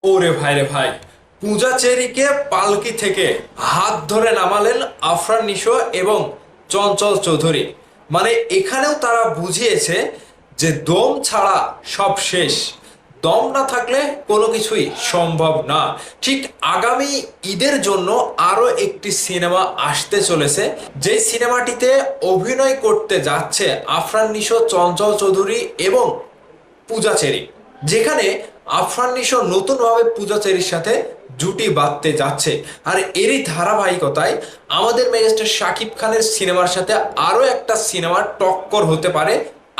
ওরে ভাই রে ভাই, পূজা চেরিকে পালকি থেকে হাত ধরে নামালেন আফরান নিশো এবং চঞ্চল চৌধুরী। মানে এখানেও তারা বুঝিয়েছে যে দম ছাড়া সব শেষ, দম না থাকলে কোনো কিছুই সম্ভব না। ঠিক আগামী ঈদের জন্য আরো একটি সিনেমা আসতে চলেছে, যে সিনেমাটিতে অভিনয় করতে যাচ্ছে আফরান নিশো, চঞ্চল চৌধুরী এবং পূজা চেরি, যেখানে আফরান নিশো নতুনভাবে পূজা চেরির সাথে জুটি বাঁধতে যাচ্ছে। আর এরই ধারাবাহিকতায় আমাদের মেগাস্টার শাকিব খানের সিনেমার সাথে আরো একটা সিনেমার টক্কর হতে পারে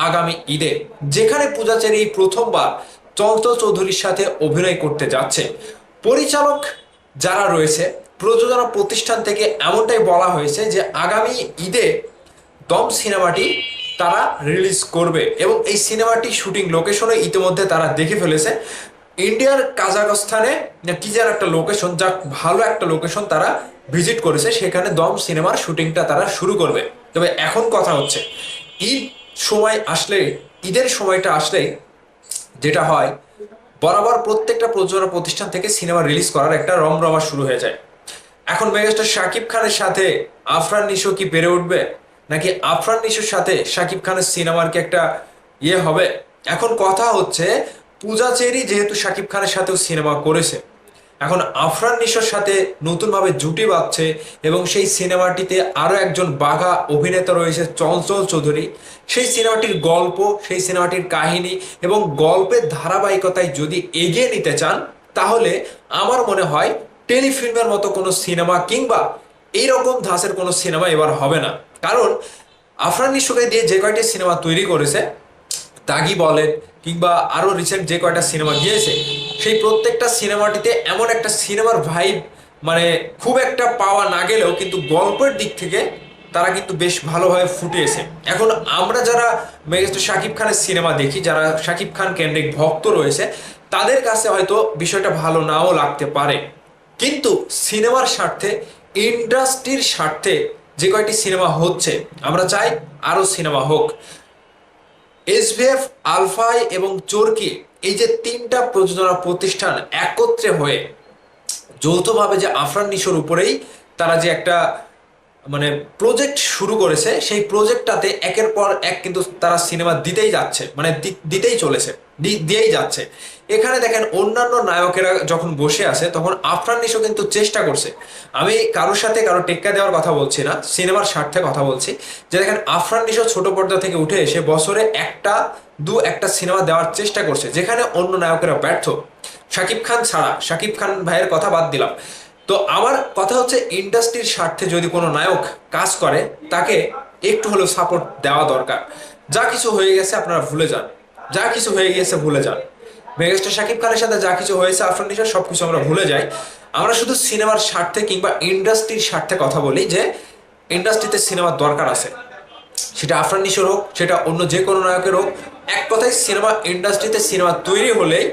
আগামী ঈদে, যেখানে পূজা চেরি প্রথমবার চঞ্চল চৌধুরীর সাথে অভিনয় করতে যাচ্ছে। পরিচালক যারা রয়েছে, প্রযোজনা প্রতিষ্ঠান থেকে এমনটাই বলা হয়েছে যে আগামী ঈদে দম সিনেমাটি তারা রিলিজ করবে এবং এই সিনেমাটি শুটিং লোকেশনে ইতিমধ্যে তারা দেখে ফেলেছে। ইন্ডিয়ার কাজাকস্তানে কি যেন একটা লোকেশন, যা ভালো একটা লোকেশন তারা ভিজিট করেছে, সেখানে দম সিনেমার শুটিংটা তারা শুরু করবে। তবে এখন কথা হচ্ছে, ঈদ সময় আসলে, ঈদের সময়টা আসলে যেটা হয়, বরাবর প্রত্যেকটা প্রযোজনা প্রতিষ্ঠান থেকে সিনেমা রিলিজ করার একটা রমরমা শুরু হয়ে যায়। এখন মেগাস্টার শাকিব খানের সাথে আফরান নিশো কি পেরে উঠবে, নাকি আফরান নিশোর সাথে শাকিব খানের সিনেমার কি একটা হবে? এখন কথা হচ্ছে, পূজা চেরি যেহেতু শাকিব খানের সাথেও সিনেমা করেছে, এখন আফরান নিশোর সাথে নতুনভাবে জুটি বাঁধছে এবং সেই সিনেমাটিতে আরো একজন বাঘা অভিনেতা রয়েছে চঞ্চল চৌধুরী। সেই সিনেমাটির গল্প, সেই সিনেমাটির কাহিনী এবং গল্পের ধারাবাহিকতায় যদি এগিয়ে নিতে চান, তাহলে আমার মনে হয় টেলিফিল্মের মতো কোনো সিনেমা কিংবা এইরকম ধাঁচের কোনো সিনেমা এবার হবে না। কারণ আফরান নিশোকে দিয়ে যে কয়টি সিনেমা তৈরি করেছে, দাগি বলেন কিংবা আরো রিসেন্ট যে কয়টা সিনেমা গিয়েছে, সেই প্রত্যেকটা সিনেমাটিতে এমন একটা সিনেমার ভাইব, মানে খুব একটা পাওয়া না গেলেও কিন্তু গল্পের দিক থেকে তারা কিন্তু বেশ ভালোভাবে ফুটিয়েছে। এখন আমরা যারা মেগাস্টার শাকিব খানের সিনেমা দেখি, যারা শাকিব খান কেন্দ্রিক ভক্ত রয়েছে, তাদের কাছে হয়তো বিষয়টা ভালো নাও লাগতে পারে, কিন্তু সিনেমার স্বার্থে, ইন্ডাস্ট্রির স্বার্থে যে কয়টি সিনেমা হচ্ছে, আমরা চাই আরো সিনেমা হোক। এসভিএফ, আলফাই এবং চরকি, এই যে তিনটা প্রযোজনা প্রতিষ্ঠান একত্রে হয়ে যৌথভাবে যে আফরান নিশোর উপরেই তারা যে একটা মানে প্রজেক্ট শুরু করেছে, সেই প্রজেক্টটাতে একের পর এক কিন্তু তারা সিনেমা দিতেই যাচ্ছে, মানে দিতেই চলেছে, দিয়েই যাচ্ছে। এখানে দেখেন, অন্যান্য নায়কেরা যখন বসে আছে, তখন আফরান নিশো কিন্তু চেষ্টা করছে। আমি কারোর সাথে কারো টেক্কা দেওয়ার কথা বলছি না, সিনেমার স্বার্থে কথা বলছি, যে দেখেন আফরান নিশো ছোট পর্দা থেকে উঠে এসে বছরে একটা সিনেমা দেওয়ার চেষ্টা করছে, যেখানে অন্য নায়কেরা ব্যর্থ। শাকিব খান ছাড়া, শাকিব খান ভাইয়ের কথা বাদ দিলাম। তো আমার কথা হচ্ছে, ইন্ডাস্ট্রির স্বার্থে যদি কোনো নায়ক কাজ করে, তাকে একটু হলেও সাপোর্ট দেওয়া দরকার। যা কিছু হয়ে গেছে আপনারা ভুলে যান, যা কিছু হয়ে গেছে ভুলে যান। মেগাস্টার শাকিব খানের সাথে যা কিছু হয়েছে, আফরান নিশোর সবকিছু আমরা ভুলে যাই। আমরা শুধু সিনেমার স্বার্থে কিংবা ইন্ডাস্ট্রির স্বার্থে কথা বলি, যে ইন্ডাস্ট্রিতে সিনেমার দরকার আছে, সেটা আফরান নিশোর হোক, সেটা অন্য যে কোনো নায়কের হোক। এক কথায়, সিনেমা ইন্ডাস্ট্রিতে সিনেমা তৈরি হলেই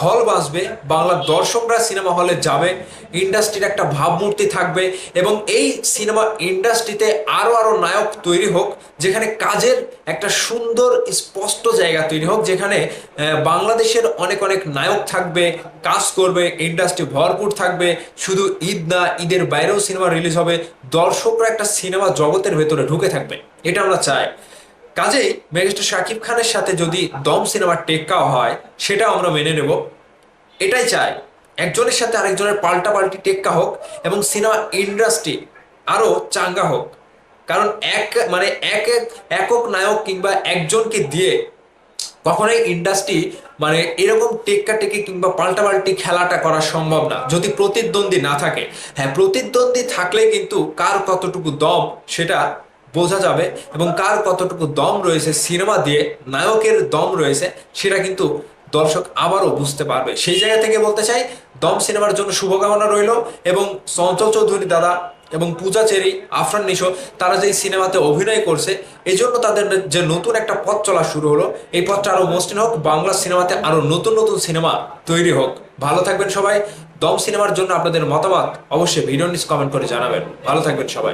হল বাঁচবে, বাংলার দর্শকরা সিনেমা হলে যাবে, ইন্ডাস্ট্রির একটা ভাবমূর্তি থাকবে এবং এই সিনেমা ইন্ডাস্ট্রিতে আরো আরো নায়ক তৈরি হোক, যেখানে কাজের একটা সুন্দর স্পষ্ট জায়গা তৈরি হোক, যেখানে বাংলাদেশের অনেক অনেক নায়ক থাকবে, কাজ করবে, ইন্ডাস্ট্রি ভরপুর থাকবে। শুধু ঈদ না, ঈদের বাইরেও সিনেমা রিলিজ হবে, দর্শকরা একটা সিনেমা জগতের ভেতরে ঢুকে থাকবে, এটা আমরা চাই। কাজেই মেগাস্টার শাকিব খানের সাথে যদি দম সিনেমার টেক্কাও হয়, সেটাও আমরা মেনে নেব, এটাই চাই। একজনের সাথে আরেকজনের পাল্টাপাল্টি টেক্কা হোক এবং সিনেমা ইন্ডাস্ট্রি আরো চাঙ্গা হোক। কারণ একক নায়ক কিংবা একজনকে দিয়ে কখনোই ইন্ডাস্ট্রি মানে এরকম টেক্কা টেকে কিংবা পাল্টাপাল্টি খেলাটা করা সম্ভব না, যদি প্রতিদ্বন্দ্বী না থাকে। হ্যাঁ, প্রতিদ্বন্দ্বী থাকলে কিন্তু কার কতটুকু দম সেটা বোঝা যাবে, এবং কার কতটুকু দম রয়েছে সিনেমা দিয়ে, নায়কের দম রয়েছে, সেটা কিন্তু দর্শক আবারও বুঝতে পারবে। সেই জায়গা থেকে বলতে চাই, দম সিনেমার জন্য শুভকামনা রইল। এবং চঞ্চল চৌধুরী দাদা এবং পূজা চেরি, আফরান নিশো, তারা যে সিনেমাতে অভিনয় করছে, এই জন্য তাদের যে নতুন একটা পথ চলা শুরু হলো, এই পথটা আরো মসৃণ হোক, বাংলা সিনেমাতে আরো নতুন নতুন সিনেমা তৈরি হোক। ভালো থাকবেন সবাই। দম সিনেমার জন্য আপনাদের মতামত অবশ্যই ভিডিও নিচে কমেন্ট করে জানাবেন। ভালো থাকবেন সবাই।